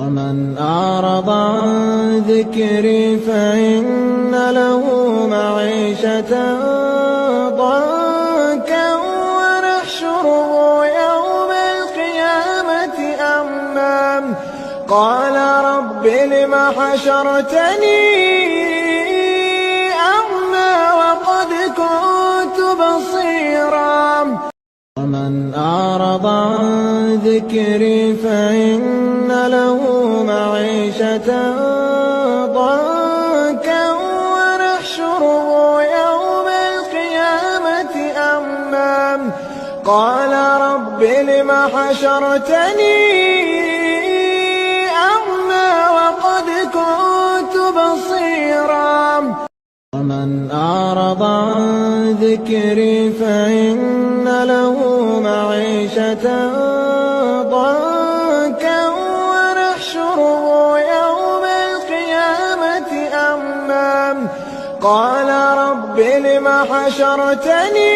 ومن أعرض عن ذكري فإن له معيشة ضنكا ونحشره يوم القيامة أعمى قال رب لم حشرتني أعمى وقد كنت بصيرا ومن أعرض عن ذكري فإن له معيشة ضنكا ونحشره يوم القيامة أعمى قال رب لم حشرتني أعمى وقد كنت بصيرا ومن أعرض عن ذكري فإن له معيشة ضنكا ونحشره يوم القيامة أعمى قال رب لم حشرتني